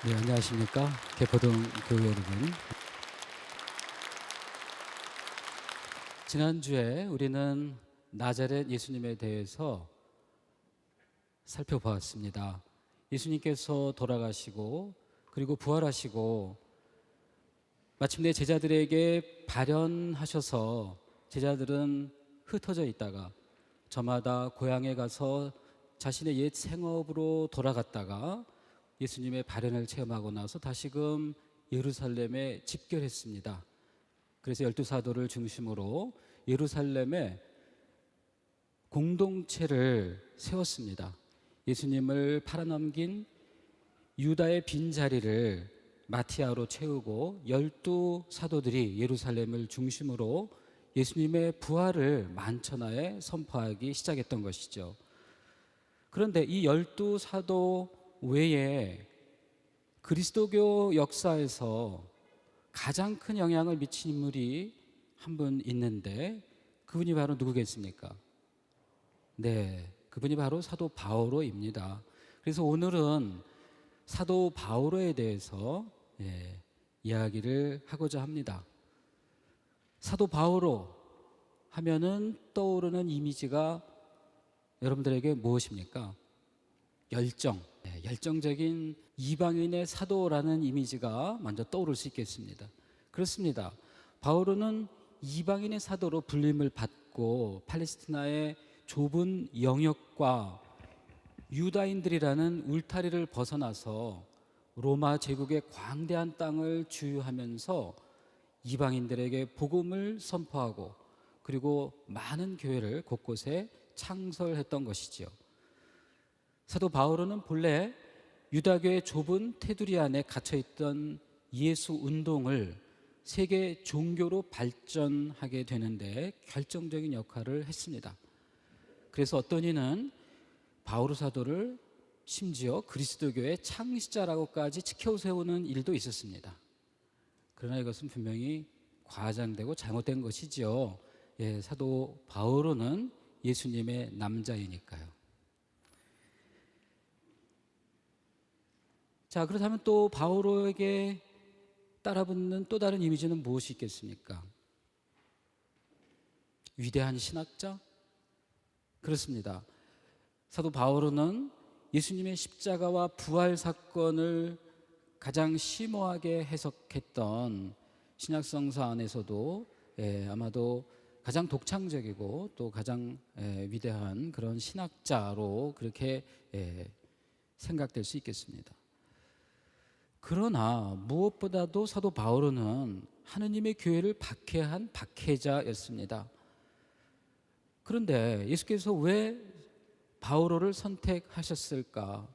네, 안녕하십니까. 개포동 교회 여러분. 지난주에 우리는 나자렛 예수님에 대해서 살펴보았습니다. 예수님께서 돌아가시고 그리고 부활하시고 마침내 제자들에게 발현하셔서 제자들은 흩어져 있다가 저마다 고향에 가서 자신의 옛 생업으로 돌아갔다가 예수님의 발현을 체험하고 나서 다시금 예루살렘에 집결했습니다. 그래서 12사도를 중심으로 예루살렘에 공동체를 세웠습니다. 예수님을 팔아넘긴 유다의 빈자리를 마티아로 채우고 12사도들이 예루살렘을 중심으로 예수님의 부활을 만천하에 선포하기 시작했던 것이죠. 그런데 이 12사도 외에 그리스도교 역사에서 가장 큰 영향을 미친 인물이 한 분 있는데 그분이 바로 누구겠습니까? 네, 그분이 바로 사도 바오로입니다. 그래서 오늘은 사도 바오로에 대해서 이야기를 하고자 합니다. 사도 바오로 하면은 떠오르는 이미지가 여러분들에게 무엇입니까? 열정, 열정적인 이방인의 사도라는 이미지가 먼저 떠오를 수 있겠습니다. 그렇습니다. 바오로는 이방인의 사도로 불림을 받고 팔레스티나의 좁은 영역과 유다인들이라는 울타리를 벗어나서 로마 제국의 광대한 땅을 주유하면서 이방인들에게 복음을 선포하고 그리고 많은 교회를 곳곳에 창설했던 것이지요. 사도 바오로는 본래 유다교의 좁은 테두리 안에 갇혀있던 예수 운동을 세계 종교로 발전하게 되는데 결정적인 역할을 했습니다. 그래서 어떤 이는 바오로 사도를 심지어 그리스도교의 창시자라고까지 치켜세우는 일도 있었습니다. 그러나 이것은 분명히 과장되고 잘못된 것이지요. 사도 바오로는 예수님의 남자이니까요. 자, 그렇다면 또 바오로에게 따라붙는 또 다른 이미지는 무엇이 있겠습니까? 위대한 신학자? 그렇습니다. 사도 바오로는 예수님의 십자가와 부활 사건을 가장 심오하게 해석했던 신약성서 안에서도 아마도 가장 독창적이고 또 가장 위대한 그런 신학자로 그렇게 생각될 수 있겠습니다. 그러나 무엇보다도 사도 바오로는 하느님의 교회를 박해한 박해자였습니다. 그런데 예수께서 왜 바오로를 선택하셨을까?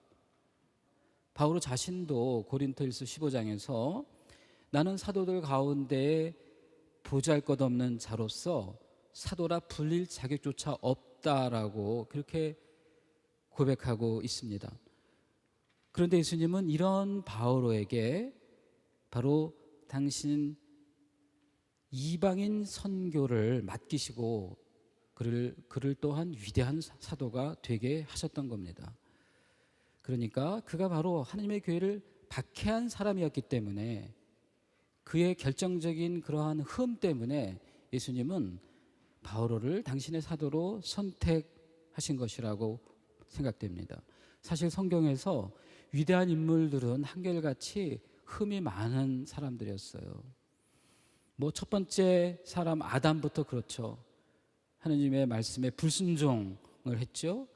바오로 자신도 고린토일서 15장에서 나는 사도들 가운데 보잘것없는 자로서 사도라 불릴 자격조차 없다라고 그렇게 고백하고 있습니다. 그런데 예수님은 이런 바오로에게 바로 당신 이방인 선교를 맡기시고 그를 또한 위대한 사도가 되게 하셨던 겁니다. 그러니까 그가 바로 하나님의 교회를 박해한 사람이었기 때문에 그의 결정적인 그러한 흠 때문에 예수님은 바오로를 당신의 사도로 선택하신 것이라고 생각됩니다. 사실 성경에서 위대한 인물들은 한결같이 흠이 많은 사람들이었어요. 첫 번째 사람 아담부터 그렇죠. 하느님의 말씀에 불순종을 했죠.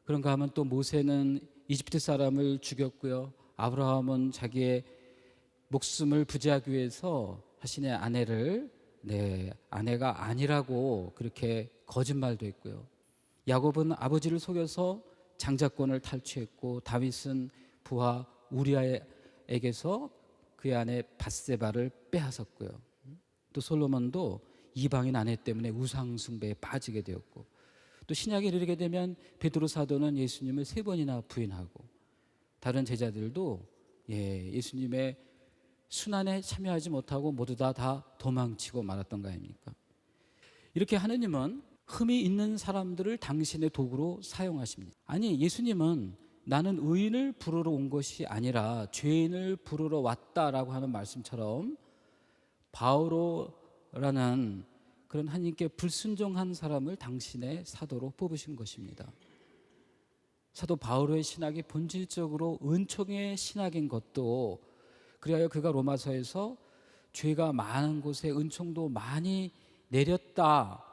그런가 하면 또 모세는 이집트 사람을 죽였고요. 아브라함은 자기의 목숨을 부지하기 위해서 자신의 아내를 아내가 아니라고 그렇게 거짓말도 했고요. 야곱은 아버지를 속여서 장자권을 탈취했고 다윗은 부하 우리아에게서 그의 아내 밧세바를 빼앗았고요. 또 솔로몬도 이방인 아내 때문에 우상 숭배에 빠지게 되었고 또 신약에 이르게 되면 베드로 사도는 예수님을 3번이나 부인하고 다른 제자들도 예수님의 순환에 참여하지 못하고 모두 다 도망치고 말았던 거 아닙니까? 이렇게 하느님은 흠이 있는 사람들을 당신의 도구로 사용하십니다. 아니, 예수님은 나는 의인을 부르러 온 것이 아니라 죄인을 부르러 왔다라고 하는 말씀처럼 바오로라는 그런 하나님께 불순종한 사람을 당신의 사도로 뽑으신 것입니다. 사도 바오로의 신학이 본질적으로 은총의 신학인 것도, 그리하여 그가 로마서에서 죄가 많은 곳에 은총도 많이 내렸다,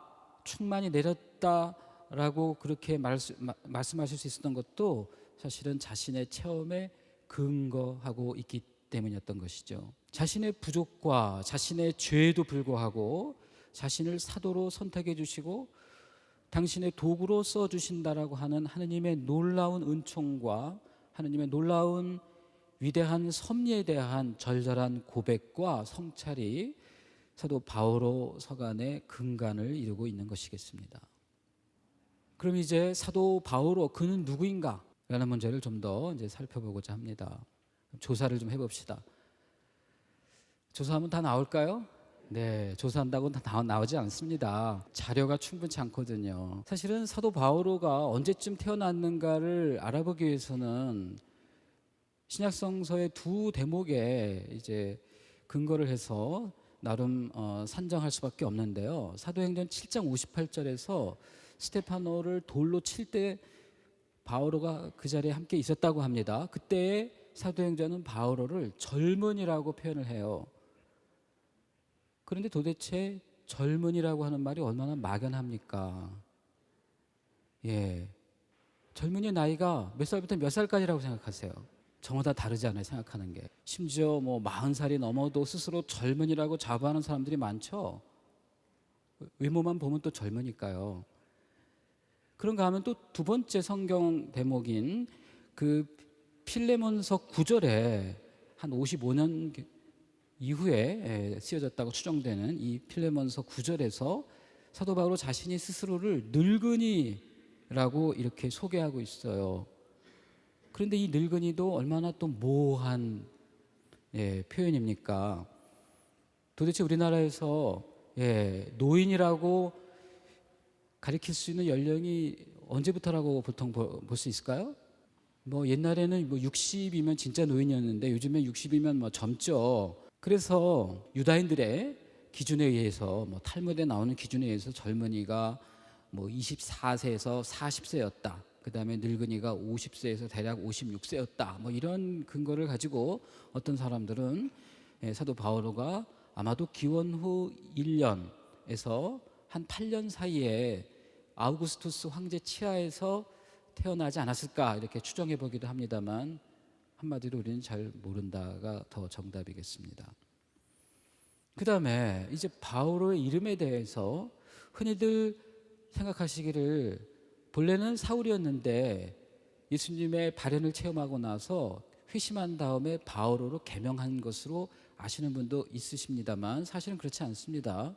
충만히 내렸다라고 그렇게 말씀하실 수 있었던 것도 사실은 자신의 체험에 근거하고 있기 때문이었던 것이죠. 자신의 부족과 자신의 죄에도 불구하고 자신을 사도로 선택해 주시고 당신의 도구로 써주신다라고 하는 하느님의 놀라운 은총과 하느님의 놀라운 위대한 섭리에 대한 절절한 고백과 성찰이 사도 바오로 서간의 근간을 이루고 있는 것이겠습니다. 그럼 이제 사도 바오로, 그는 누구인가? 라는 문제를 좀 더 이제 살펴보고자 합니다. 조사를 좀 해봅시다. 조사하면 다 나올까요? 네, 조사한다고 다 나오지 않습니다. 자료가 충분치 않거든요. 사실은 사도 바오로가 언제쯤 태어났는가를 알아보기 위해서는 신약성서의 두 대목에 이제 근거를 해서 나름 산정할 수밖에 없는데요. 사도행전 7장 58절에서 스테파노를 돌로 칠 때 바오로가 그 자리에 함께 있었다고 합니다. 그때의 사도행전은 바오로를 젊은이라고 표현을 해요. 그런데 도대체 젊은이라고 하는 말이 얼마나 막연합니까? 예, 젊은이 나이가 몇 살부터 몇 살까지라고 생각하세요? 저마다 다르지 않아요, 생각하는 게. 심지어 뭐 40살이 넘어도 스스로 젊은이라고 자부하는 사람들이 많죠. 외모만 보면 또 젊으니까요. 그런가 하면 또 두 번째 성경 대목인 그 필레몬서 9절에 한 55년 이후에 쓰여졌다고 추정되는 이 필레몬서 9절에서 사도 바오로 자신이 스스로를 늙은이라고 이렇게 소개하고 있어요. 그런데 이 늙은이도 얼마나 또 모호한 표현입니까? 도대체 우리나라에서 노인이라고 가리킬 수 있는 연령이 언제부터라고 보통 볼 수 있을까요? 뭐 옛날에는 뭐 60이면 진짜 노인이었는데 요즘에 60이면 뭐 젊죠. 그래서 유다인들의 기준에 의해서 뭐 탈무드에 나오는 기준에 의해서 젊은이가 뭐 24세에서 40세였다. 그 다음에 늙은이가 50세에서 대략 56세였다. 뭐 이런 근거를 가지고 어떤 사람들은 사도 바오로가 아마도 기원 후 1년에서 한 8년 사이에 아우구스투스 황제 치하에서 태어나지 않았을까 이렇게 추정해 보기도 합니다만 한마디로 우리는 잘 모른다가 더 정답이겠습니다. 그 다음에 이제 바오로의 이름에 대해서 흔히들 생각하시기를 본래는 사울이었는데 예수님의 발현을 체험하고 나서 회심한 다음에 바오로로 개명한 것으로 아시는 분도 있으십니다만 사실은 그렇지 않습니다.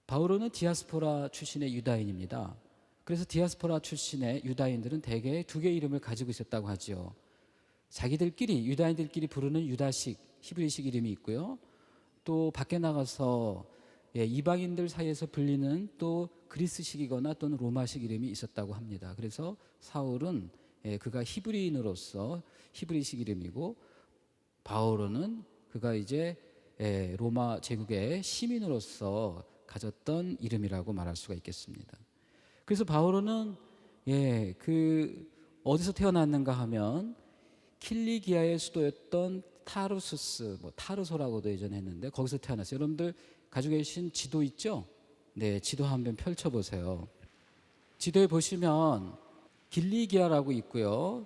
바오로는 디아스포라 출신의 유다인입니다. 그래서 디아스포라 출신의 유다인들은 대개 두 개의 이름을 가지고 있었다고 하죠. 자기들끼리 유다인들끼리 부르는 유다식 히브리식 이름이 있고요. 또 밖에 나가서 이방인들 사이에서 불리는 또 그리스식이거나 또는 로마식 이름이 있었다고 합니다. 그래서 사울은 그가 히브리인으로서 히브리식 이름이고 바오로는 그가 이제 로마 제국의 시민으로서 가졌던 이름이라고 말할 수가 있겠습니다. 그래서 바오로는 그 어디서 태어났는가 하면 킬리기아의 수도였던 타르수스, 뭐 타르소라고도 예전에 했는데 거기서 태어났어요. 여러분들 가지고 계신 지도 있죠? 네, 지도 한번 펼쳐보세요. 지도에 보시면 길리기아라고 있고요.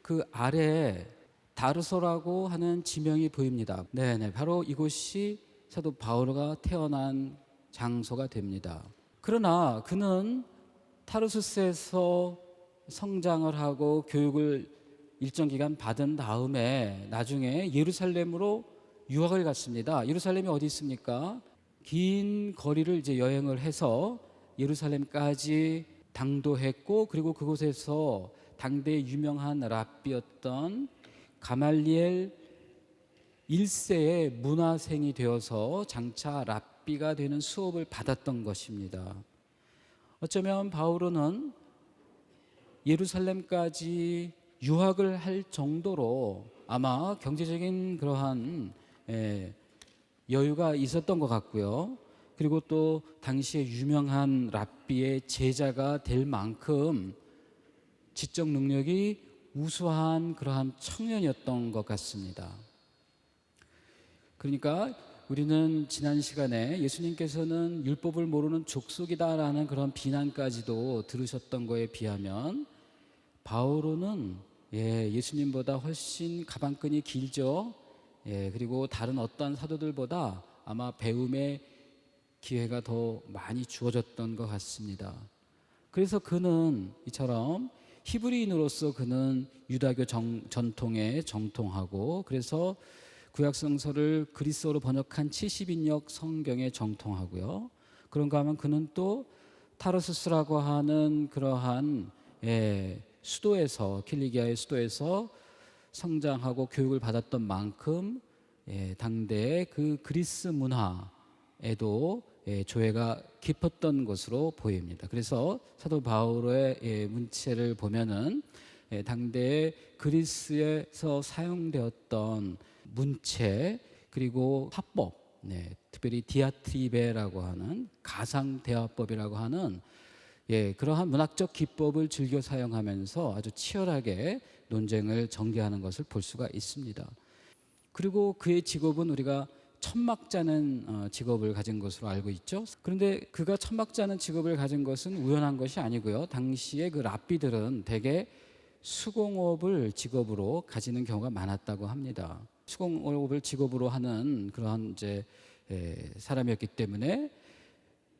그 아래 다르소라고 하는 지명이 보입니다. 네네, 바로 이곳이 사도 바오로가 태어난 장소가 됩니다. 그러나 그는 타르수스에서 성장을 하고 교육을 일정 기간 받은 다음에 나중에 예루살렘으로 유학을 갔습니다. 예루살렘이 어디 있습니까? 긴 거리를 이제 여행을 해서 예루살렘까지 당도했고 그리고 그곳에서 당대의 유명한 랍비였던 가말리엘 1세의 문화생이 되어서 장차 랍비가 되는 수업을 받았던 것입니다. 어쩌면 바오로는 예루살렘까지 유학을 할 정도로 아마 경제적인 그러한 여유가 있었던 것 같고요. 그리고 또 당시에 유명한 랍비의 제자가 될 만큼 지적 능력이 우수한 그러한 청년이었던 것 같습니다. 그러니까 우리는 지난 시간에 예수님께서는 율법을 모르는 족속이다라는 그런 비난까지도 들으셨던 거에 비하면 바오로는 예수님보다 훨씬 가방끈이 길죠. 그리고 다른 어떤 사도들보다 아마 배움의 기회가 더 많이 주어졌던 것 같습니다. 그래서 그는 이처럼 히브리인으로서 그는 유다교 전통에 정통하고, 그래서 구약성서를 그리스어로 번역한 70인역 성경에 정통하고요. 그런가 하면 그는 또 타르수스라고 하는 그러한 수도에서, 킬리기아의 수도에서 성장하고 교육을 받았던 만큼 당대의 그 그리스 문화에도 조예가 깊었던 것으로 보입니다. 그래서 사도 바오로의 문체를 보면은 당대의 그리스에서 사용되었던 문체, 그리고 화법, 특별히 디아트리베라고 하는 가상 대화법이라고 하는 그러한 문학적 기법을 즐겨 사용하면서 아주 치열하게 논쟁을 전개하는 것을 볼 수가 있습니다. 그리고 그의 직업은 우리가 천막 짜는 직업을 가진 것으로 알고 있죠. 그런데 그가 천막 짜는 직업을 가진 것은 우연한 것이 아니고요. 당시에 그 랍비들은 대개 수공업을 직업으로 가지는 경우가 많았다고 합니다. 수공업을 직업으로 하는 그러한 사람이었기 때문에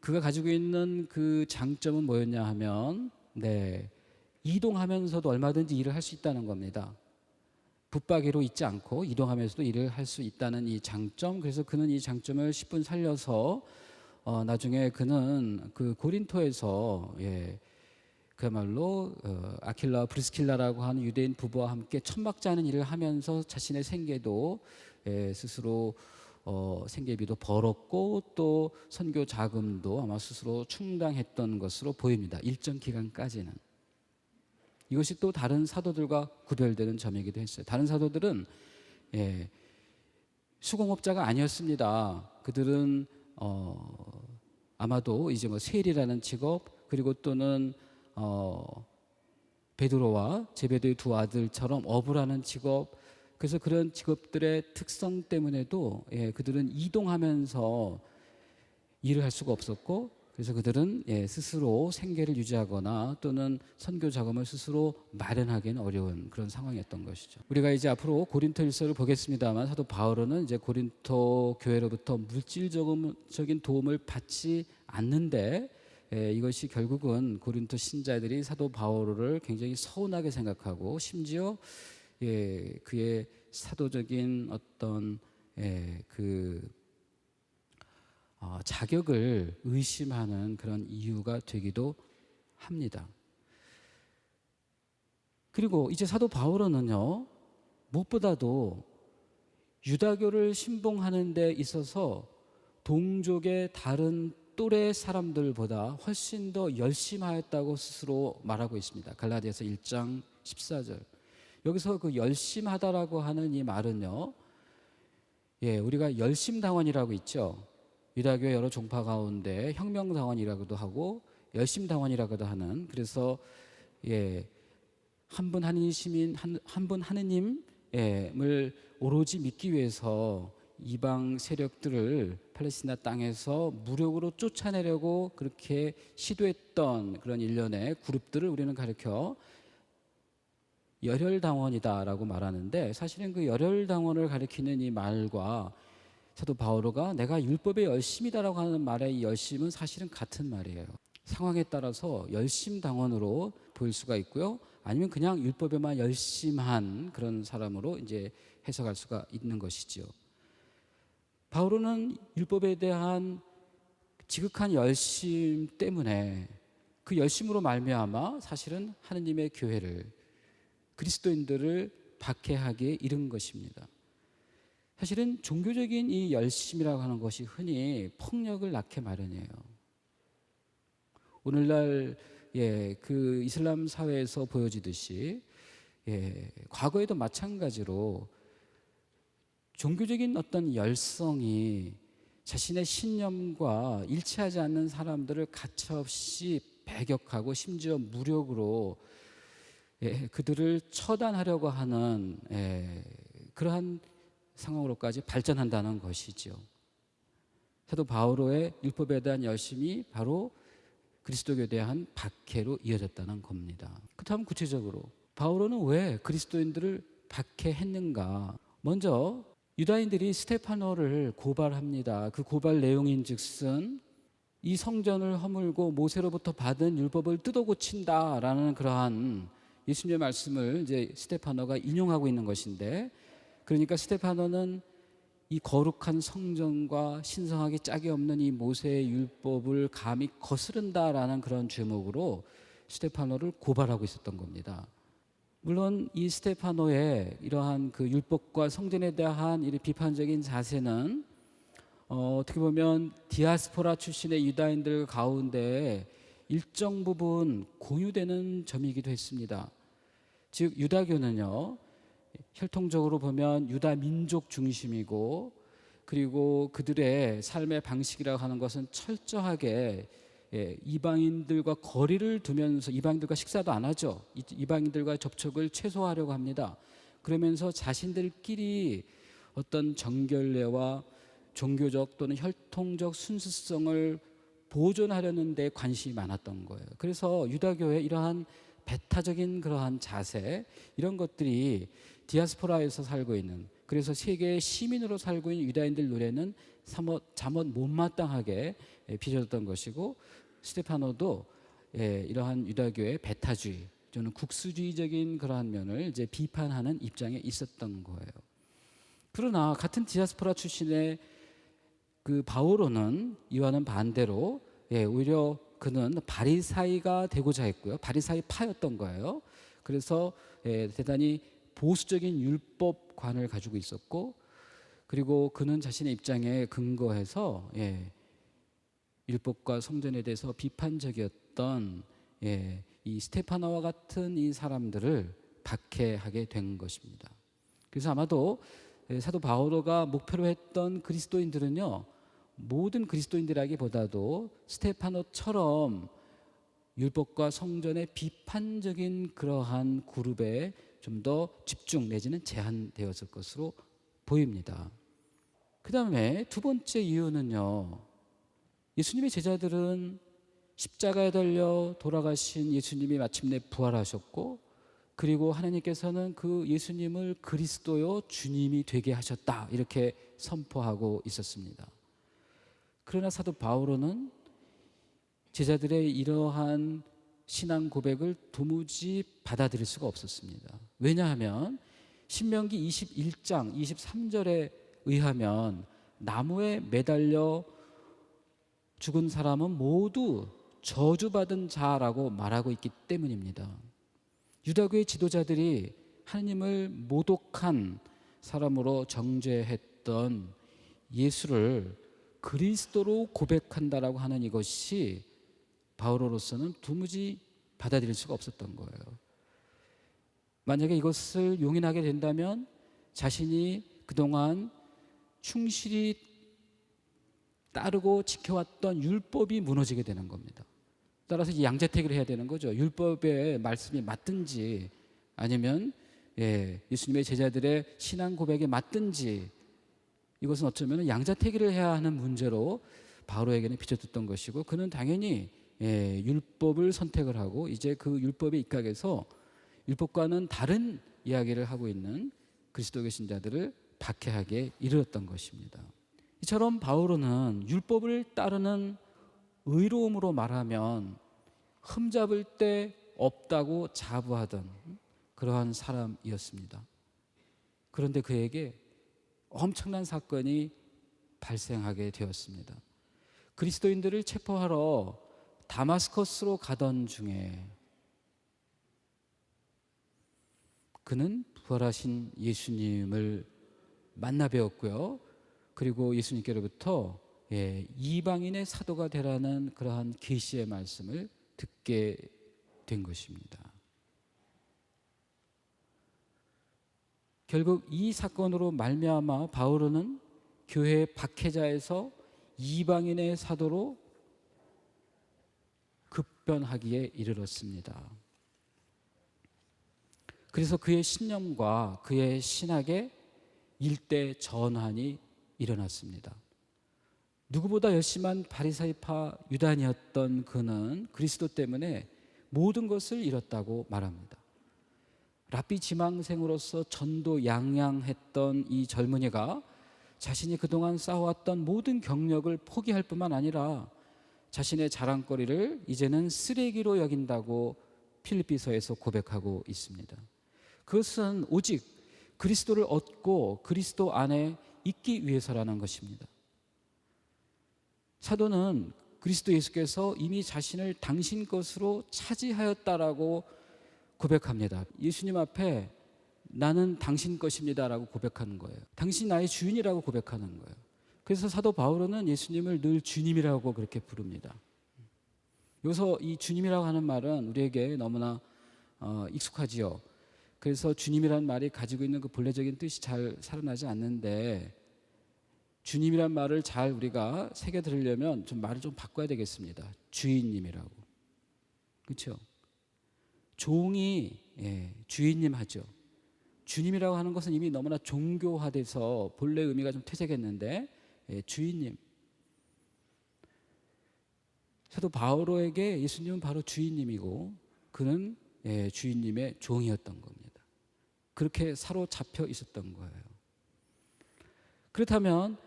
그가 가지고 있는 그 장점은 뭐였냐 하면 이동하면서도 얼마든지 일을 할 수 있다는 겁니다. 붙박이로 있지 않고 이동하면서도 일을 할 수 있다는 이 장점. 그래서 그는 이 장점을 10분 살려서 나중에 그는 그 고린토에서 그야말로 아킬라와 브리스킬라라고 하는 유대인 부부와 함께 천막 짜는 일을 하면서 자신의 생계도 스스로 생계비도 벌었고, 또 선교 자금도 아마 스스로 충당했던 것으로 보입니다. 일정 기간까지는. 이것이 또 다른 사도들과 구별되는 점이기도 했어요. 다른 사도들은 수공업자가 아니었습니다. 그들은 아마도 이제 세리라는 직업, 그리고 또는 베드로와 제베드의 두 아들처럼 어부를 하는 직업, 그래서 그런 직업들의 특성 때문에도 그들은 이동하면서 일을 할 수가 없었고, 그래서 그들은 스스로 생계를 유지하거나 또는 선교 자금을 스스로 마련하기는 어려운 그런 상황이었던 것이죠. 우리가 이제 앞으로 고린토일서를 보겠습니다만, 사도 바울은 이제 고린토 교회로부터 물질적인 도움을 받지 않는데, 이것이 결국은 고린토 신자들이 사도 바울을 굉장히 서운하게 생각하고, 심지어 그의 사도적인 어떤 자격을 의심하는 그런 이유가 되기도 합니다. 그리고 이제 사도 바울은요, 무엇보다도 유다교를 신봉하는 데 있어서 동족의 다른 또래 사람들보다 훨씬 더 열심하였다고 스스로 말하고 있습니다. 갈라디아서 1장 14절. 여기서 그 열심하다라고 하는 이 말은요, 우리가 열심당원이라고 있죠. 유다교의 여러 종파 가운데 혁명당원이라고도 하고 열심당원이라고도 하는, 그래서 한 분 하느님을 오로지 믿기 위해서 이방 세력들을 팔레스티나 땅에서 무력으로 쫓아내려고 그렇게 시도했던 그런 일련의 그룹들을 우리는 가리켜 열혈당원이다라고 말하는데, 사실은 그 열혈당원을 가리키는 이 말과 사도 바오로가 내가 율법에 열심이다라고 하는 말의 이 열심은 사실은 같은 말이에요. 상황에 따라서 열심당원으로 보일 수가 있고요, 아니면 그냥 율법에만 열심한 그런 사람으로 이제 해석할 수가 있는 것이죠. 바오로는 율법에 대한 지극한 열심 때문에, 그 열심으로 말미암아 사실은 하느님의 교회를, 그리스도인들을 박해하기에 이른 것입니다. 사실은 종교적인 이 열심이라고 하는 것이 흔히 폭력을 낳게 마련이에요. 오늘날 그 이슬람 사회에서 보여지듯이 과거에도 마찬가지로 종교적인 어떤 열성이 자신의 신념과 일치하지 않는 사람들을 가차없이 배격하고 심지어 무력으로 그들을 처단하려고 하는 그러한 상황으로까지 발전한다는 것이죠. 사도 바오로의 율법에 대한 열심이 바로 그리스도교에 대한 박해로 이어졌다는 겁니다. 그렇다면 구체적으로 바오로는 왜 그리스도인들을 박해했는가? 먼저 유다인들이 스테파노를 고발합니다. 그 고발 내용인즉슨 이 성전을 허물고 모세로부터 받은 율법을 뜯어 고친다라는 그러한 예수님의 말씀을 이제 스테파노가 인용하고 있는 것인데, 그러니까 스테파노는 이 거룩한 성전과 신성하기 짝이 없는 이 모세의 율법을 감히 거스른다라는 그런 제목으로 스테파노를 고발하고 있었던 겁니다. 물론 이 스테파노의 이러한 그 율법과 성전에 대한 이 비판적인 자세는 어떻게 보면 디아스포라 출신의 유다인들 가운데 일정 부분 공유되는 점이기도 했습니다. 즉 유다교는요, 혈통적으로 보면 유다 민족 중심이고, 그리고 그들의 삶의 방식이라고 하는 것은 철저하게 이방인들과 거리를 두면서, 이방인들과 식사도 안 하죠. 이방인들과 접촉을 최소화하려고 합니다. 그러면서 자신들끼리 어떤 정결례와 종교적 또는 혈통적 순수성을 보존하려는 데 관심이 많았던 거예요. 그래서 유다교의 이러한 배타적인 그러한 자세, 이런 것들이 디아스포라에서 살고 있는, 그래서 세계의 시민으로 살고 있는 유다인들 눈에는 잠옷 못마땅하게 빚어졌던 것이고, 스테파노도 이러한 유다교의 배타주의 또는 국수주의적인 그러한 면을 이제 비판하는 입장에 있었던 거예요. 그러나 같은 디아스포라 출신의 그 바오로는 이와는 반대로 오히려 그는 바리사이가 되고자 했고요. 바리사이 파였던 거예요. 그래서 대단히 보수적인 율법관을 가지고 있었고, 그리고 그는 자신의 입장에 근거해서 율법과 성전에 대해서 비판적이었던 이 스테파나와 같은 이 사람들을 박해하게 된 것입니다. 그래서 아마도 사도 바오로가 목표로 했던 그리스도인들은요, 모든 그리스도인들이라기보다도 스테파노처럼 율법과 성전의 비판적인 그러한 그룹에 좀 더 집중 내지는 제한되었을 것으로 보입니다. 그 다음에 두 번째 이유는요, 예수님의 제자들은 십자가에 달려 돌아가신 예수님이 마침내 부활하셨고, 그리고 하나님께서는 그 예수님을 그리스도요 주님이 되게 하셨다, 이렇게 선포하고 있었습니다. 그러나 사도 바오로는 제자들의 이러한 신앙 고백을 도무지 받아들일 수가 없었습니다. 왜냐하면 신명기 21장 23절에 의하면 나무에 매달려 죽은 사람은 모두 저주받은 자라고 말하고 있기 때문입니다. 유다교의 지도자들이 하나님을 모독한 사람으로 정죄했던 예수를 그리스도로 고백한다라고 하는 이것이 바오로로서는 도무지 받아들일 수가 없었던 거예요. 만약에 이것을 용인하게 된다면 자신이 그동안 충실히 따르고 지켜왔던 율법이 무너지게 되는 겁니다. 따라서 이 양자택일을 해야 되는 거죠. 율법의 말씀이 맞든지 아니면 예수님의 제자들의 신앙 고백에 맞든지, 이것은 어쩌면 양자택일을 해야 하는 문제로 바오로에게는 비춰졌던 것이고, 그는 당연히 율법을 선택을 하고 이제 그 율법에 입각해서 율법과는 다른 이야기를 하고 있는 그리스도교 신자들을 박해하게 이르렀던 것입니다. 이처럼 바오로는 율법을 따르는 의로움으로 말하면 흠잡을 데 없다고 자부하던 그러한 사람이었습니다. 그런데 그에게 엄청난 사건이 발생하게 되었습니다. 그리스도인들을 체포하러 다마스커스로 가던 중에 그는 부활하신 예수님을 만나 뵈었고요. 그리고 예수님께로부터 이방인의 사도가 되라는 그러한 계시의 말씀을 듣게 된 것입니다. 결국 이 사건으로 말미암아 바울은 교회 박해자에서 이방인의 사도로 급변하기에 이르렀습니다. 그래서 그의 신념과 그의 신학에 일대 전환이 일어났습니다. 누구보다 열심한 바리사이파 유단이었던 그는 그리스도 때문에 모든 것을 잃었다고 말합니다. 랍비 지망생으로서 전도양양했던 이 젊은이가 자신이 그동안 쌓아왔던 모든 경력을 포기할 뿐만 아니라 자신의 자랑거리를 이제는 쓰레기로 여긴다고 필립비서에서 고백하고 있습니다. 그것은 오직 그리스도를 얻고 그리스도 안에 있기 위해서라는 것입니다. 사도는 그리스도 예수께서 이미 자신을 당신 것으로 차지하였다라고 고백합니다. 예수님 앞에 나는 당신 것입니다라고 고백하는 거예요. 당신 나의 주인이라고 고백하는 거예요. 그래서 사도 바울은 예수님을 늘 주님이라고 그렇게 부릅니다. 여기서 이 주님이라고 하는 말은 우리에게 너무나 익숙하지요. 그래서 주님이라는 말이 가지고 있는 그 본래적인 뜻이 잘 살아나지 않는데, 주님이란 말을 잘 우리가 새겨 들으려면 좀 말을 좀 바꿔야 되겠습니다. 주인님이라고. 그렇죠? 종이 주인님 하죠. 주님이라고 하는 것은 이미 너무나 종교화돼서 본래 의미가 좀 퇴색했는데, 주인님. 사도 바오로에게 예수님은 바로 주인님이고 그는 주인님의 종이었던 겁니다. 그렇게 사로잡혀 있었던 거예요. 그렇다면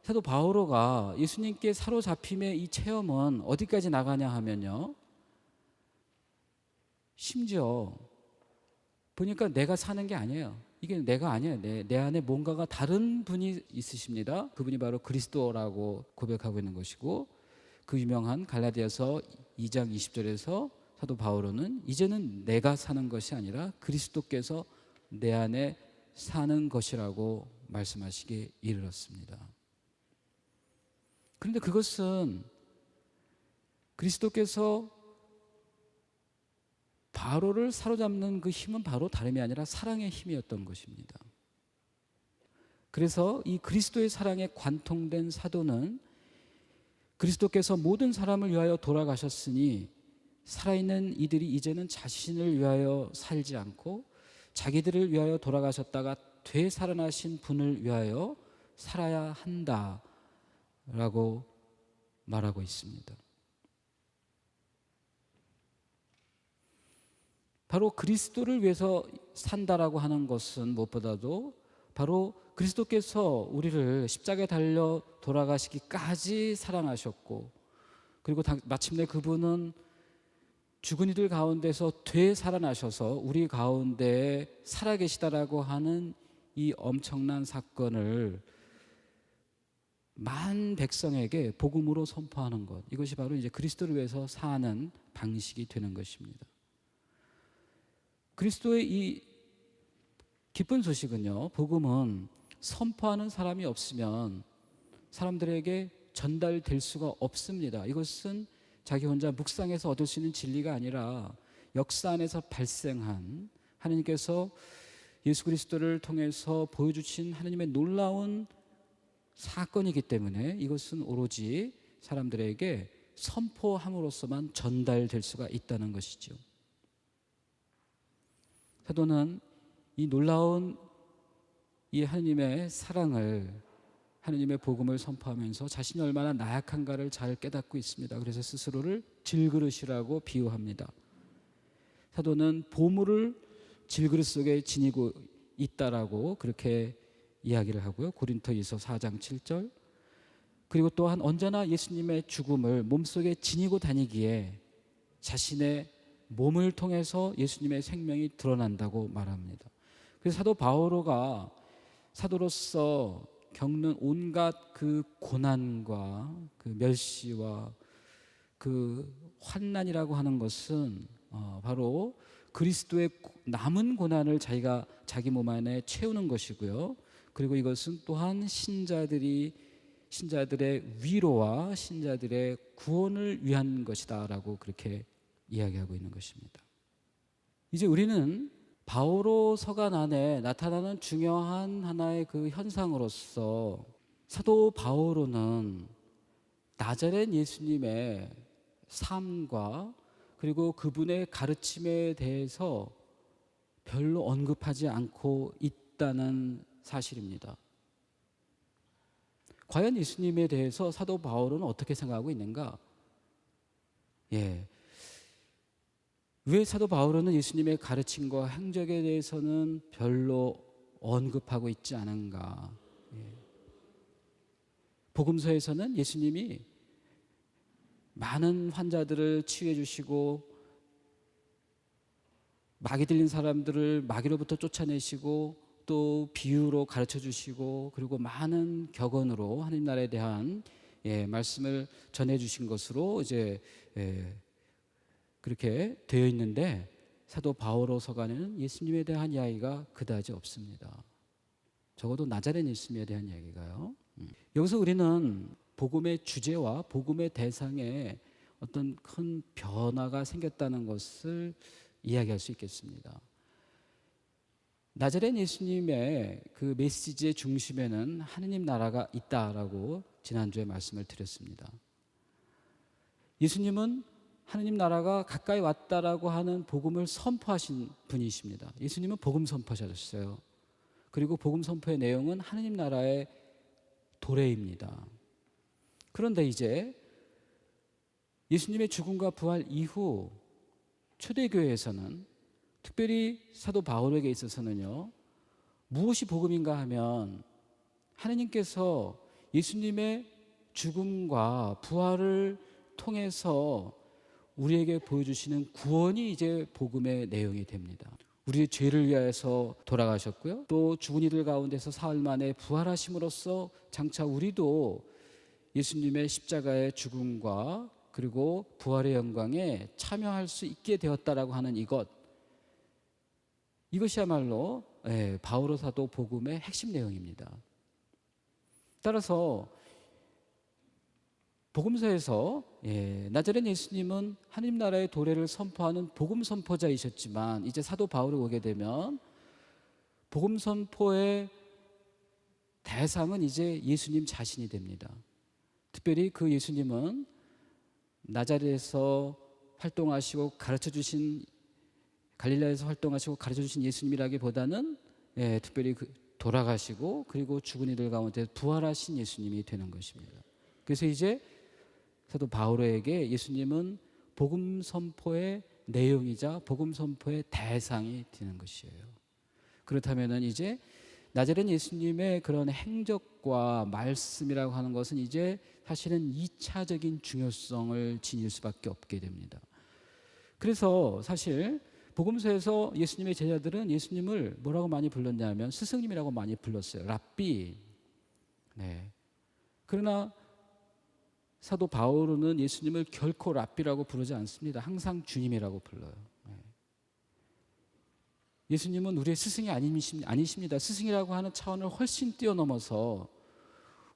사도 바오로가 예수님께 사로잡힘의 이 체험은 어디까지 나가냐 하면요, 심지어 보니까 내가 사는 게 아니에요. 이게 내가 아니에요. 내 안에 뭔가가 다른 분이 있으십니다. 그분이 바로 그리스도라고 고백하고 있는 것이고, 그 유명한 갈라디아서 2장 20절에서 사도 바오로는 이제는 내가 사는 것이 아니라 그리스도께서 내 안에 사는 것이라고 말씀하시기에 이르렀습니다. 그런데 그것은 그리스도께서 바로를 사로잡는 그 힘은 바로 다름이 아니라 사랑의 힘이었던 것입니다. 그래서 이 그리스도의 사랑에 관통된 사도는 그리스도께서 모든 사람을 위하여 돌아가셨으니 살아있는 이들이 이제는 자신을 위하여 살지 않고 자기들을 위하여 돌아가셨다가 되살아나신 분을 위하여 살아야 한다라고 말하고 있습니다. 바로 그리스도를 위해서 산다라고 하는 것은 무엇보다도 바로 그리스도께서 우리를 십자가에 달려 돌아가시기까지 사랑하셨고, 그리고 마침내 그분은 죽은 이들 가운데서 되살아나셔서 우리 가운데 살아계시다라고 하는 이 엄청난 사건을 만 백성에게 복음으로 선포하는 것, 이것이 바로 이제 그리스도를 위해서 사는 방식이 되는 것입니다. 그리스도의 이 기쁜 소식은요, 복음은 선포하는 사람이 없으면 사람들에게 전달될 수가 없습니다. 이것은 자기 혼자 묵상해서 얻을 수 있는 진리가 아니라 역사 안에서 발생한 하나님께서 예수 그리스도를 통해서 보여주신 하나님의 놀라운 사건이기 때문에 이것은 오로지 사람들에게 선포함으로써만 전달될 수가 있다는 것이죠. 사도는 이 놀라운 이 하나님의 사랑을, 하나님의 복음을 선포하면서 자신이 얼마나 나약한가를 잘 깨닫고 있습니다. 그래서 스스로를 질그릇이라고 비유합니다. 사도는 보물을 질그릇 속에 지니고 있다라고 그렇게 이야기를 하고요. 고린토이서 4장 7절. 그리고 또한 언제나 예수님의 죽음을 몸속에 지니고 다니기에 자신의 몸을 통해서 예수님의 생명이 드러난다고 말합니다. 그래서 사도 바오로가 사도로서 겪는 온갖 그 고난과 그 멸시와 그 환난이라고 하는 것은 바로 그리스도의 남은 고난을 자기가 자기 몸 안에 채우는 것이고요. 그리고 이것은 또한 신자들의 위로와 신자들의 구원을 위한 것이다라고 그렇게 이야기하고 있는 것입니다. 이제 우리는 바오로 서간 안에 나타나는 중요한 하나의 그 현상으로서 사도 바오로는 나자렛 예수님의 삶과 그리고 그분의 가르침에 대해서 별로 언급하지 않고 있다는 사실입니다. 과연 예수님에 대해서 사도 바오로는 어떻게 생각하고 있는가? 왜 사도 바오로는 예수님의 가르침과 행적에 대해서는 별로 언급하고 있지 않은가? 복음서에서는 예수님이 많은 환자들을 치유해 주시고 마귀 들린 사람들을 마귀로부터 쫓아내시고 또 비유로 가르쳐 주시고 그리고 많은 격언으로 하나님 나라에 대한 말씀을 전해 주신 것으로 이제 그렇게 되어 있는데 사도 바오로 서간에는 예수님에 대한 이야기가 그다지 없습니다. 적어도 나자렛 예수님에 대한 이야기가요. 여기서 우리는 복음의 주제와 복음의 대상에 어떤 큰 변화가 생겼다는 것을 이야기할 수 있겠습니다. 나자렛 예수님의 그 메시지의 중심에는 하느님 나라가 있다라고 지난주에 말씀을 드렸습니다. 예수님은 하느님 나라가 가까이 왔다라고 하는 복음을 선포하신 분이십니다. 예수님은 복음 선포자셨어요. 그리고 복음 선포의 내용은 하느님 나라의 도래입니다. 그런데 이제 예수님의 죽음과 부활 이후 초대교회에서는 특별히 사도 바울에게 있어서는요, 무엇이 복음인가 하면 하느님께서 예수님의 죽음과 부활을 통해서 우리에게 보여주시는 구원이 이제 복음의 내용이 됩니다. 우리의 죄를 위하여서 돌아가셨고요, 또 죽은 이들 가운데서 사흘 만에 부활하심으로써 장차 우리도 예수님의 십자가의 죽음과 그리고 부활의 영광에 참여할 수 있게 되었다라고 하는 이것이야말로 바오로 사도 복음의 핵심 내용입니다. 따라서 복음서에서 나자렛 예수님은 하나님 나라의 도래를 선포하는 복음 선포자이셨지만 이제 사도 바울을 오게 되면 복음 선포의 대상은 이제 예수님 자신이 됩니다. 특별히 그 예수님은 나자렛에서 활동하시고 가르쳐 주신, 갈릴라에서 활동하시고 가르쳐 주신 예수님이라기보다는 특별히 돌아가시고 그리고 죽은 이들 가운데 부활하신 예수님이 되는 것입니다. 그래서 이제 사도 바오로에게 예수님은 복음 선포의 내용이자 복음 선포의 대상이 되는 것이에요. 그렇다면은 이제 나자렛 예수님의 그런 행적과 말씀이라고 하는 것은 이제 사실은 2차적인 중요성을 지닐 수밖에 없게 됩니다. 그래서 사실 복음서에서 예수님의 제자들은 예수님을 뭐라고 많이 불렀냐면 스승님이라고 많이 불렀어요. 랍비. 그러나 사도 바오로는 예수님을 결코 랍비라고 부르지 않습니다. 항상 주님이라고 불러요. 예수님은 우리의 스승이 아니십니다. 스승이라고 하는 차원을 훨씬 뛰어넘어서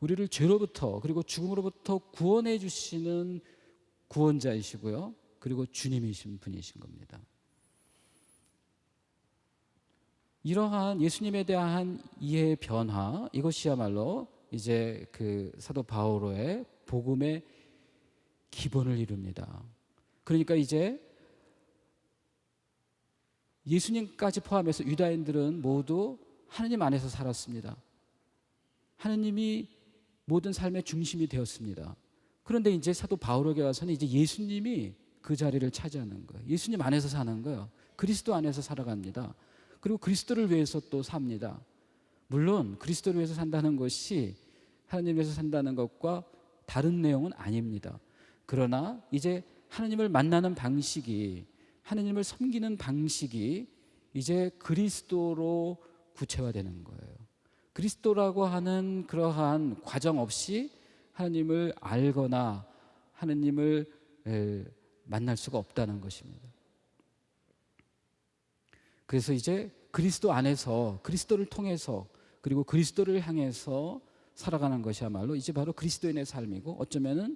우리를 죄로부터 그리고 죽음으로부터 구원해 주시는 구원자이시고요, 그리고 주님이신 분이신 겁니다. 이러한 예수님에 대한 이해의 변화, 이것이야말로 이제 그 사도 바오로의 복음의 기본을 이룹니다. 그러니까 이제 예수님까지 포함해서 유다인들은 모두 하느님 안에서 살았습니다. 하느님이 모든 삶의 중심이 되었습니다. 그런데 이제 사도 바울에게 와서는 이제 예수님이 그 자리를 차지하는 거예요. 예수님 안에서 사는 거예요. 그리스도 안에서 살아갑니다. 그리고 그리스도를 위해서 또 삽니다. 물론 그리스도를 위해서 산다는 것이 하나님을 위해서 산다는 것과 다른 내용은 아닙니다. 그러나 이제 하나님을 만나는 방식이, 하나님을 섬기는 방식이 이제 그리스도로 구체화되는 거예요. 그리스도라고 하는 그러한 과정 없이 하나님을 알거나 하나님을 만날 수가 없다는 것입니다. 그래서 이제 그리스도 안에서, 그리스도를 통해서, 그리고 그리스도를 향해서 살아가는 것이야말로 이제 바로 그리스도인의 삶이고, 어쩌면은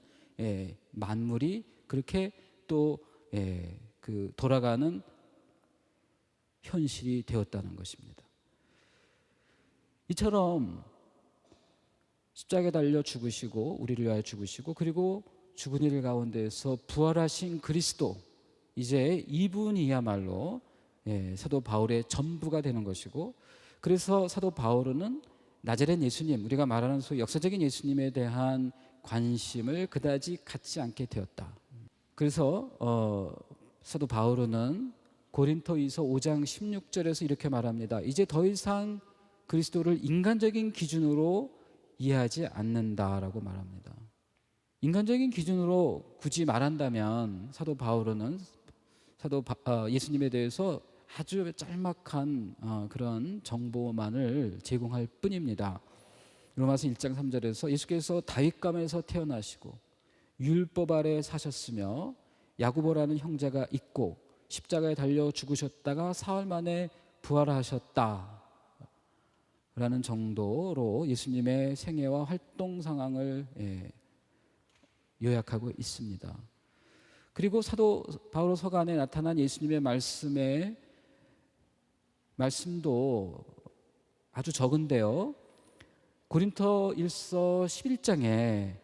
만물이 그렇게 또 그 돌아가는 현실이 되었다는 것입니다. 이처럼 십자가에 달려 죽으시고 우리를 위하여 죽으시고 그리고 죽은 이들 가운데서 부활하신 그리스도, 이제 이분이야말로 사도 바울의 전부가 되는 것이고, 그래서 사도 바울은 나자렛 예수님, 우리가 말하는 소위 역사적인 예수님에 대한 관심을 그다지 갖지 않게 되었다. 그래서 사도 바울은 고린토이서 5장 16절에서 이렇게 말합니다. 이제 더 이상 그리스도를 인간적인 기준으로 이해하지 않는다라고 말합니다. 인간적인 기준으로 굳이 말한다면 사도 바울은 예수님에 대해서 아주 짤막한 그런 정보만을 제공할 뿐입니다. 로마서 1장 3절에서 예수께서 다윗감에서 태어나시고 율법 아래 사셨으며 야고보라는 형제가 있고 십자가에 달려 죽으셨다가 사흘 만에 부활하셨다 라는 정도로 예수님의 생애와 활동 상황을 요약하고 있습니다. 그리고 사도 바울 서간에 나타난 예수님의 말씀도 아주 적은데요. 고린토일서 11장에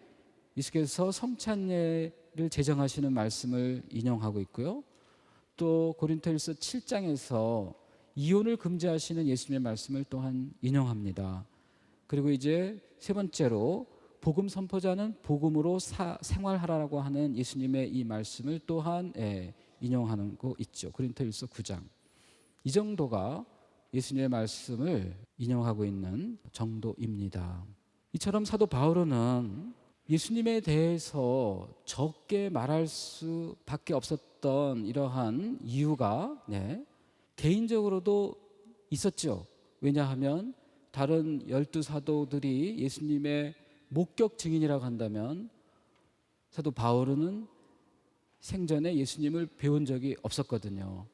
예수께서 성찬례를 제정하시는 말씀을 인용하고 있고요. 또 고린토일서 7장에서 이혼을 금지하시는 예수님의 말씀을 또한 인용합니다. 그리고 이제 세 번째로 복음 선포자는 복음으로 생활하라고 하는 예수님의 이 말씀을 또한 인용하는 거 있죠. 고린토일서 9장. 이 정도가 예수님의 말씀을 인용하고 있는 정도입니다. 이처럼 사도 바울은 예수님에 대해서 적게 말할 수밖에 없었던 이러한 이유가 개인적으로도 있었죠. 왜냐하면 다른 12사도들이 예수님의 목격 증인이라고 한다면 사도 바울은 생전에 예수님을 배운 적이 없었거든요.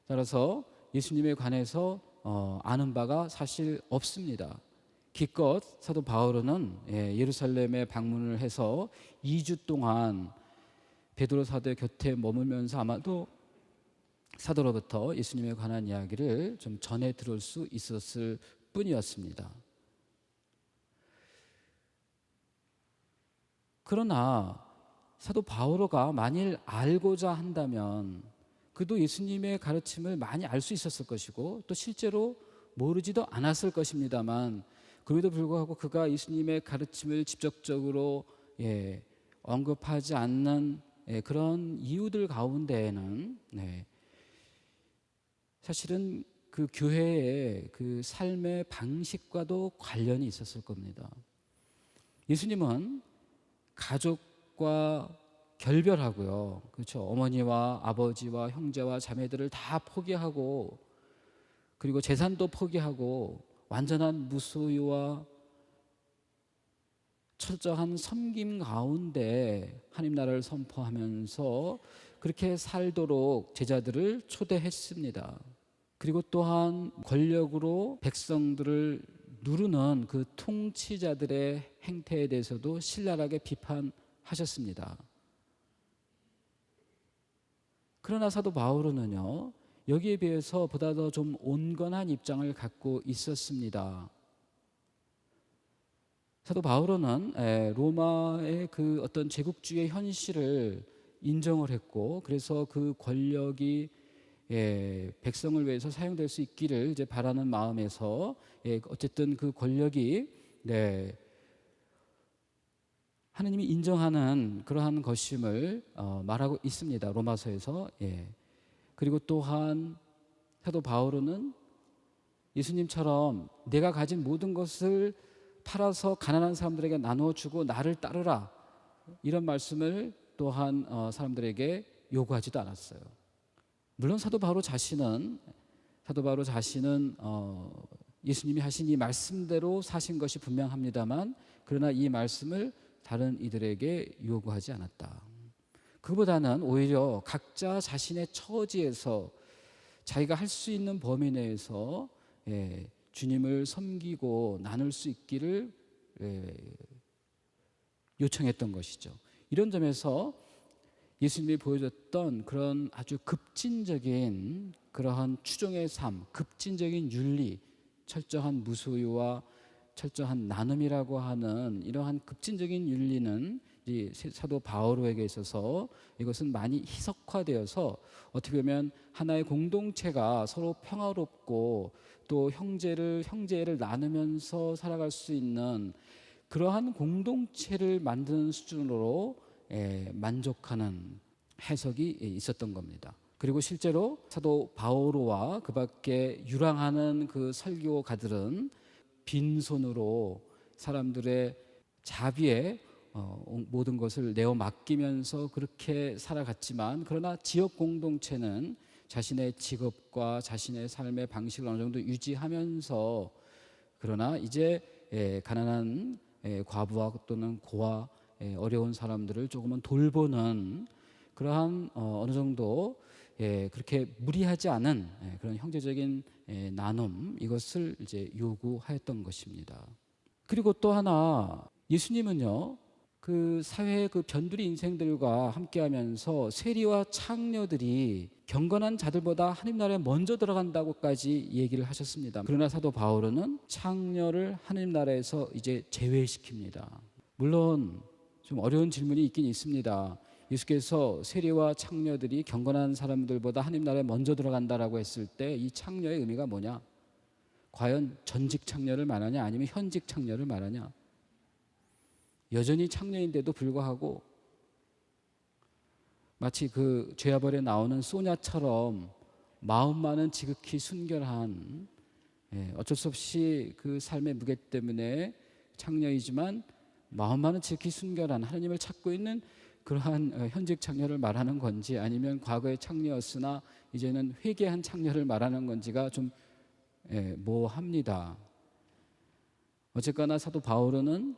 따라서 예수님에 관해서 아는 바가 사실 없습니다. 기껏 사도 바울은 예루살렘에 방문을 해서 2주 동안 베드로 사도의 곁에 머물면서 아마도 사도로부터 예수님에 관한 이야기를 좀 전해 들을 수 있었을 뿐이었습니다. 그러나 사도 바오로가 만일 알고자 한다면 그도 예수님의 가르침을 많이 알 수 있었을 것이고 또 실제로 모르지도 않았을 것입니다만, 그럼에도 불구하고 그가 예수님의 가르침을 직접적으로 언급하지 않는 그런 이유들 가운데에는 사실은 그 교회의 그 삶의 방식과도 관련이 있었을 겁니다. 예수님은 가족과 결별하고요, 그렇죠. 어머니와 아버지와 형제와 자매들을 다 포기하고 그리고 재산도 포기하고 완전한 무소유와 철저한 섬김 가운데 하나님 나라를 선포하면서 그렇게 살도록 제자들을 초대했습니다. 그리고 또한 권력으로 백성들을 누르는 그 통치자들의 행태에 대해서도 신랄하게 비판하셨습니다. 그러나 사도 바울은요, 여기에 비해서 보다 더 좀 온건한 입장을 갖고 있었습니다. 사도 바울은 로마의 그 어떤 제국주의 현실을 인정을 했고, 그래서 그 권력이 백성을 위해서 사용될 수 있기를 이제 바라는 마음에서 어쨌든 그 권력이 하느님이 인정하는 그러한 것임을 말하고 있습니다. 로마서에서. 그리고 또한 사도 바울은 예수님처럼 내가 가진 모든 것을 팔아서 가난한 사람들에게 나눠주고 나를 따르라, 이런 말씀을 또한 사람들에게 요구하지도 않았어요. 물론 사도 바울 자신은 예수님이 하신 이 말씀대로 사신 것이 분명합니다만, 그러나 이 말씀을 다른 이들에게 요구하지 않았다. 그보다는 오히려 각자 자신의 처지에서 자기가 할 수 있는 범위 내에서 주님을 섬기고 나눌 수 있기를 요청했던 것이죠. 이런 점에서 예수님이 보여줬던 그런 아주 급진적인 그러한 추종의 삶, 급진적인 윤리, 철저한 무소유와 철저한 나눔이라고 하는 이러한 급진적인 윤리는 이 사도 바오로에게 있어서 이것은 많이 희석화되어서 어떻게 보면 하나의 공동체가 서로 평화롭고 또 형제를 나누면서 살아갈 수 있는 그러한 공동체를 만드는 수준으로 만족하는 해석이 있었던 겁니다. 그리고 실제로 사도 바오로와 그 밖에 유랑하는 그 설교가들은 빈손으로 사람들의 자비에 모든 것을 내어 맡기면서 그렇게 살아갔지만, 그러나 지역 공동체는 자신의 직업과 자신의 삶의 방식을 어느 정도 유지하면서, 그러나 이제 가난한 과부와 또는 고아, 어려운 사람들을 조금은 돌보는 그러한 어느 정도 그렇게 무리하지 않은 그런 형제적인 나눔, 이것을 이제 요구하였던 것입니다. 그리고 또 하나, 예수님은요 그 사회의 그 변두리 인생들과 함께하면서 세리와 창녀들이 경건한 자들보다 하나님 나라에 먼저 들어간다고까지 얘기를 하셨습니다. 그러나 사도 바울은 창녀를 하나님 나라에서 이제 제외시킵니다. 물론 좀 어려운 질문이 있긴 있습니다. 예수께서 세리와 창녀들이 경건한 사람들보다 하나님 나라에 먼저 들어간다라고 했을 때 이 창녀의 의미가 뭐냐? 과연 전직 창녀를 말하냐 아니면 현직 창녀를 말하냐? 여전히 창녀인데도 불구하고 마치 그 죄아벌에 나오는 소냐처럼 마음만은 지극히 순결한, 어쩔 수 없이 그 삶의 무게 때문에 창녀이지만 마음만은 지극히 순결한 하나님을 찾고 있는 그러한 현직 창녀를 말하는 건지, 아니면 과거의 창녀였으나 이제는 회개한 창녀를 말하는 건지가 좀 모호합니다. 어쨌거나 사도 바울은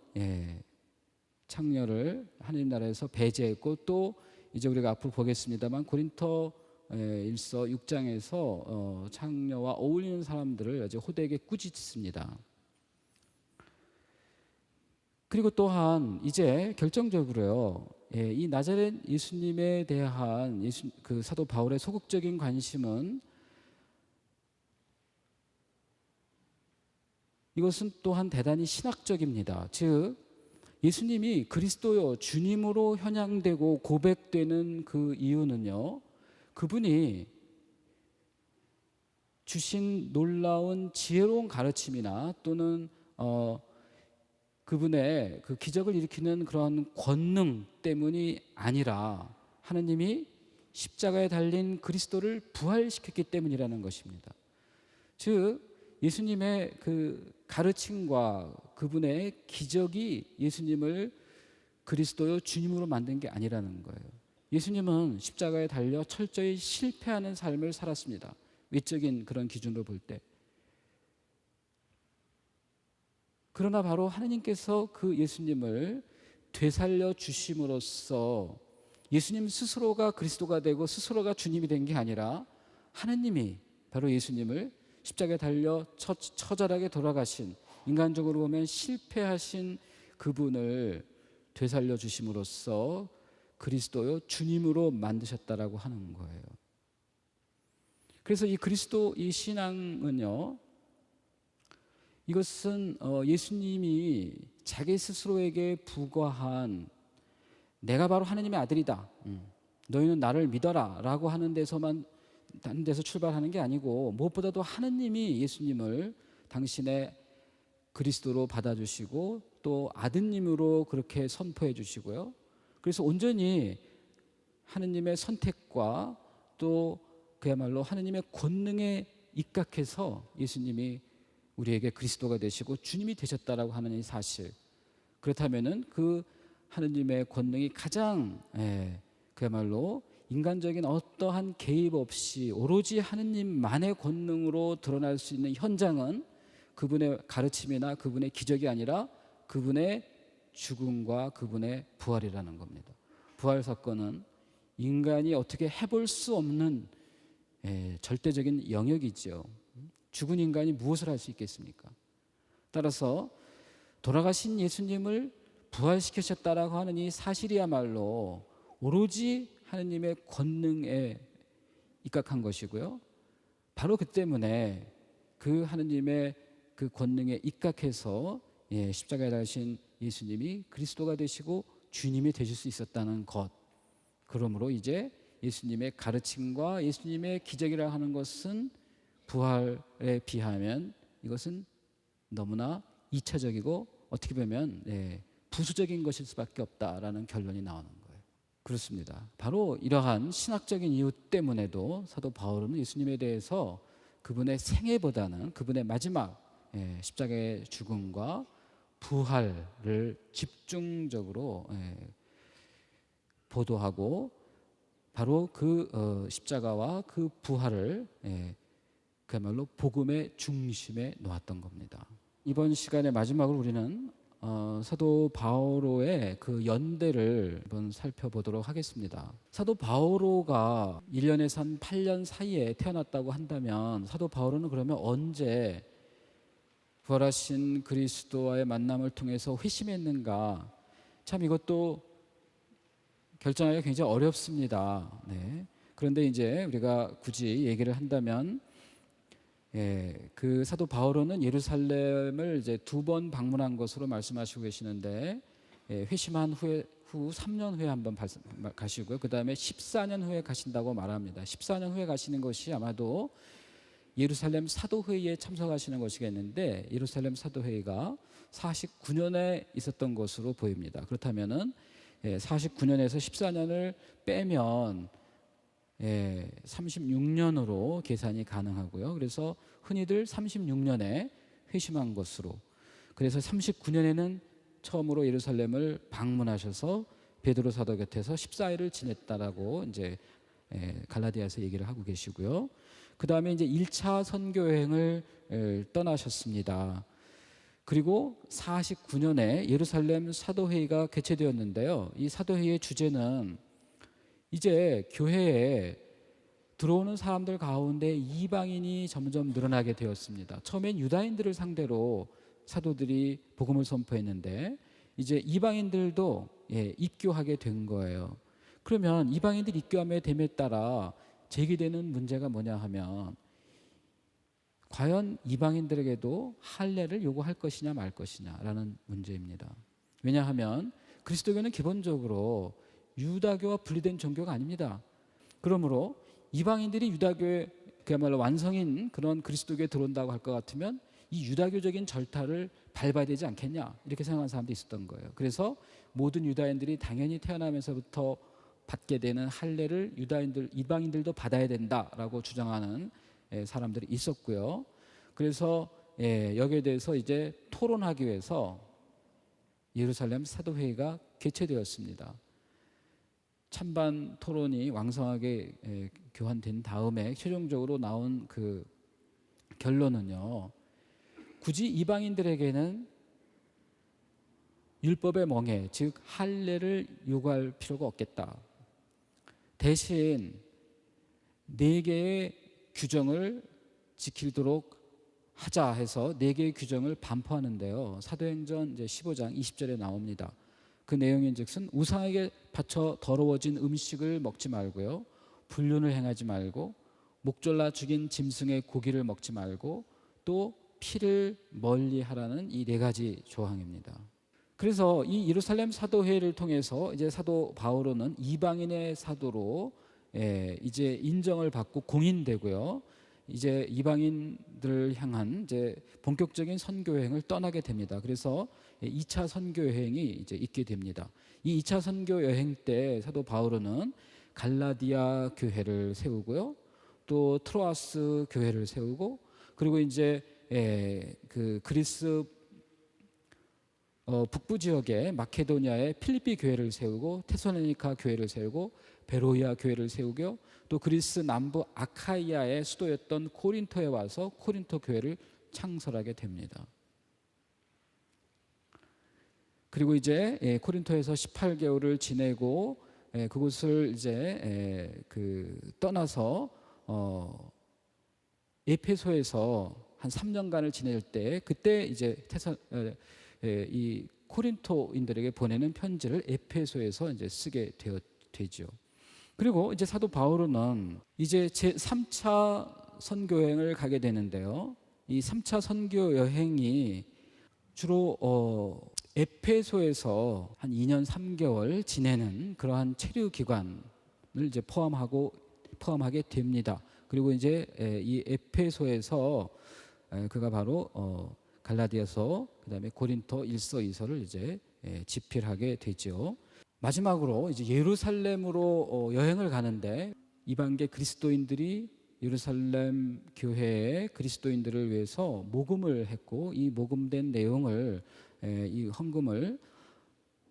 창녀를 하나님 나라에서 배제했고, 또 이제 우리가 앞으로 보겠습니다만 고린토 1서 6장에서 창녀와 어울리는 사람들을 아주 호되게 꾸짖습니다. 그리고 또한 이제 결정적으로요, 이 나자렛 예수님에 대한 그 사도 바울의 소극적인 관심은, 이것은 또한 대단히 신학적입니다. 즉 예수님이 그리스도요 주님으로 현양되고 고백되는 그 이유는요, 그분이 주신 놀라운 지혜로운 가르침이나 또는 그분의 그 기적을 일으키는 그런 권능 때문이 아니라 하느님이 십자가에 달린 그리스도를 부활시켰기 때문이라는 것입니다. 즉 예수님의 그 가르침과 그분의 기적이 예수님을 그리스도요 주님으로 만든 게 아니라는 거예요. 예수님은 십자가에 달려 철저히 실패하는 삶을 살았습니다. 외적인 그런 기준으로 볼 때. 그러나 바로 하나님께서 그 예수님을 되살려 주심으로써 예수님 스스로가 그리스도가 되고 스스로가 주님이 된 게 아니라 하나님이 바로 예수님을 십자가에 달려 처절하게 돌아가신, 인간적으로 보면 실패하신 그분을 되살려 주심으로써 그리스도요 주님으로 만드셨다라고 하는 거예요. 그래서 이 그리스도 이 신앙은요, 이것은 예수님이 자기 스스로에게 부과한 내가 바로 하나님의 아들이다, 너희는 나를 믿어라 라고 하는 데서 출발하는 게 아니고, 무엇보다도 하나님이 예수님을 당신의 그리스도로 받아주시고 또 아드님으로 그렇게 선포해 주시고요, 그래서 온전히 하나님의 선택과 또 그야말로 하나님의 권능에 입각해서 예수님이 우리에게 그리스도가 되시고 주님이 되셨다라고 하는 이 사실, 그렇다면은 그 하나님의 권능이 가장 그야말로 인간적인 어떠한 개입 없이 오로지 하나님만의 권능으로 드러날 수 있는 현장은 그분의 가르침이나 그분의 기적이 아니라 그분의 죽음과 그분의 부활이라는 겁니다. 부활 사건은 인간이 어떻게 해볼 수 없는 절대적인 영역이죠. 죽은 인간이 무엇을 할 수 있겠습니까? 따라서 돌아가신 예수님을 부활시키셨다라고 하는 이 사실이야말로 오로지 하느님의 권능에 입각한 것이고요. 바로 그 때문에 그 하느님의 그 권능에 입각해서 십자가에 달리신 예수님이 그리스도가 되시고 주님이 되실 수 있었다는 것. 그러므로 이제 예수님의 가르침과 예수님의 기적이라 하는 것은 부활에 비하면 이것은 너무나 이차적이고 어떻게 보면 부수적인 것일 수밖에 없다라는 결론이 나오는 거예요. 그렇습니다. 바로 이러한 신학적인 이유 때문에도 사도 바울은 예수님에 대해서 그분의 생애보다는 그분의 마지막 십자가의 죽음과 부활을 집중적으로 보도하고 바로 그 십자가와 그 부활을 그야말로 복음의 중심에 놓았던 겁니다. 이번 시간의 마지막으로 우리는 사도 바오로의 그 연대를 한번 살펴보도록 하겠습니다. 사도 바오로가 1년에서 한 8년 사이에 태어났다고 한다면 사도 바오로는 그러면 언제 부활하신 그리스도와의 만남을 통해서 회심했는가? 참 이것도 결정하기가 굉장히 어렵습니다. 그런데 이제 우리가 굳이 얘기를 한다면 그 사도 바오로는 예루살렘을 이제 2번 방문한 것으로 말씀하시고 계시는데 회심한 후 3년 후에 한번 가시고요. 그 다음에 14년 후에 가신다고 말합니다. 14년 후에 가시는 것이 아마도 예루살렘 사도회의에 참석하시는 것이겠는데 예루살렘 사도회의가 49년에 있었던 것으로 보입니다. 그렇다면은 49년에서 14년을 빼면 36년으로 계산이 가능하고요. 그래서 흔히들 36년에 회심한 것으로, 그래서 39년에는 처음으로 예루살렘을 방문하셔서 베드로 사도 곁에서 14일을 지냈다라고 이제 갈라디아에서 얘기를 하고 계시고요. 그 다음에 이제 1차 선교 여행을 떠나셨습니다. 그리고 49년에 예루살렘 사도회의가 개최되었는데요. 이 사도회의의 주제는 이제 교회에 들어오는 사람들 가운데 이방인이 점점 늘어나게 되었습니다. 처음엔 유다인들을 상대로 사도들이 복음을 선포했는데 이제 이방인들도 입교하게 된 거예요. 그러면 이방인들이 입교함에 됨에 따라 제기되는 문제가 뭐냐 하면 과연 이방인들에게도 할례를 요구할 것이냐 말 것이냐라는 문제입니다. 왜냐하면 그리스도교는 기본적으로 유다교와 분리된 종교가 아닙니다. 그러므로 이방인들이 유다교의 그야말로 완성인 그런 그리스도교에 들어온다고 할 것 같으면 이 유다교적인 절타를 밟아야 되지 않겠냐 이렇게 생각하는 사람도 있었던 거예요. 그래서 모든 유다인들이 당연히 태어나면서부터 받게 되는 할례를 이방인들도 받아야 된다라고 주장하는 사람들이 있었고요. 그래서 여기에 대해서 이제 토론하기 위해서 예루살렘 사도회의가 개최되었습니다. 찬반 토론이 왕성하게 교환된 다음에 최종적으로 나온 그 결론은요, 굳이 이방인들에게는 율법의 멍에, 즉 할례를 요구할 필요가 없겠다. 대신 4개의 규정을 지키도록 하자 해서 4개의 규정을 반포하는데요. 사도행전 이제 15장 20절에 나옵니다. 그 내용인즉슨 우상에게 바쳐 더러워진 음식을 먹지 말고요, 불륜을 행하지 말고, 목졸라 죽인 짐승의 고기를 먹지 말고, 또 피를 멀리하라는 이 4가지 조항입니다. 그래서 이 예루살렘 사도회의를 통해서 이제 사도 바오로는 이방인의 사도로 이제 인정을 받고 공인되고요. 이제 이방인들을 향한 이제 본격적인 선교 여행을 떠나게 됩니다. 그래서 2차 선교 여행이 이제 있게 됩니다. 이 2차 선교 여행 때 사도 바오로는 갈라디아 교회를 세우고요, 또 트로아스 교회를 세우고, 그리고 이제 그 그리스 북부 지역의 마케도니아의 필리피 교회를 세우고, 테살로니가 교회를 세우고, 베로이아 교회를 세우고요, 또 그리스 남부 아카이아의 수도였던 코린토에 와서 코린토 교회를 창설하게 됩니다. 그리고 이제 코린토에서 18개월을 지내고 그곳을 이제 떠나서 에페소에서 한 3년간을 지낼 때, 그때 이제 이 코린토인들에게 보내는 편지를 에페소에서 이제 쓰게 되죠. 그리고 이제 사도 바울은 이제 제 3차 선교 여행을 가게 되는데요. 이 3차 선교 여행이 주로 에페소에서 한 2년 3개월 지내는 그러한 체류 기간을 이제 포함하게 됩니다. 그리고 이제 이 에페소에서 그가 바로 갈라디아서, 그다음에 고린토 1서 2서를 이제 집필하게 되죠. 마지막으로 이제 예루살렘으로 여행을 가는데, 이방계 그리스도인들이 예루살렘 교회의 그리스도인들을 위해서 모금을 했고, 이 모금된 내용을 이 헌금을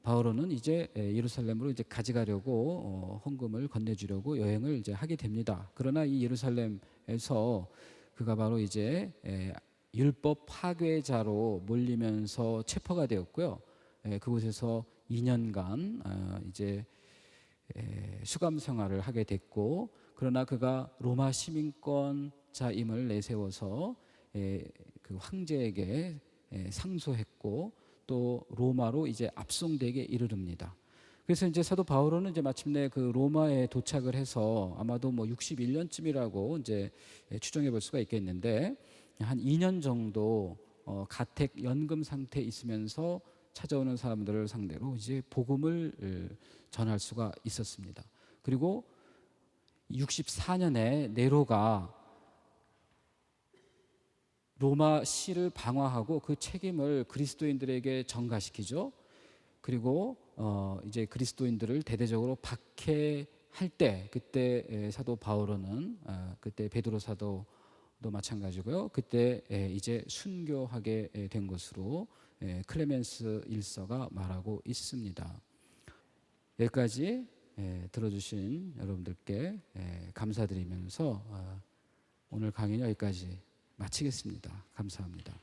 바울은 이제 예루살렘으로 이제 가져가려고 헌금을 건네주려고 여행을 이제 하게 됩니다. 그러나 이 예루살렘에서 그가 바로 이제 율법 파괴자로 몰리면서 체포가 되었고요. 그곳에서 2년간 이제 수감 생활을 하게 됐고, 그러나 그가 로마 시민권자임을 내세워서 그 황제에게 상소했고, 또 로마로 이제 압송되게 이르릅니다. 그래서 이제 사도 바울은 이제 마침내 그 로마에 도착을 해서 아마도 뭐 61년쯤이라고 이제 추정해 볼 수가 있겠는데, 한 2년 정도 가택 연금 상태에 있으면서 찾아오는 사람들을 상대로 이제 복음을 전할 수가 있었습니다. 그리고 64년에 네로가 로마 시를 방화하고 그 책임을 그리스도인들에게 전가시키죠. 그리고 이제 그리스도인들을 대대적으로 박해할 때, 그때 사도 바울은 그때 베드로 사도도 마찬가지고요. 그때 이제 순교하게 된 것으로 클레멘스 1서가 말하고 있습니다. 여기까지 들어주신 여러분들께 감사드리면서 오늘 강의는 여기까지 마치겠습니다. 감사합니다.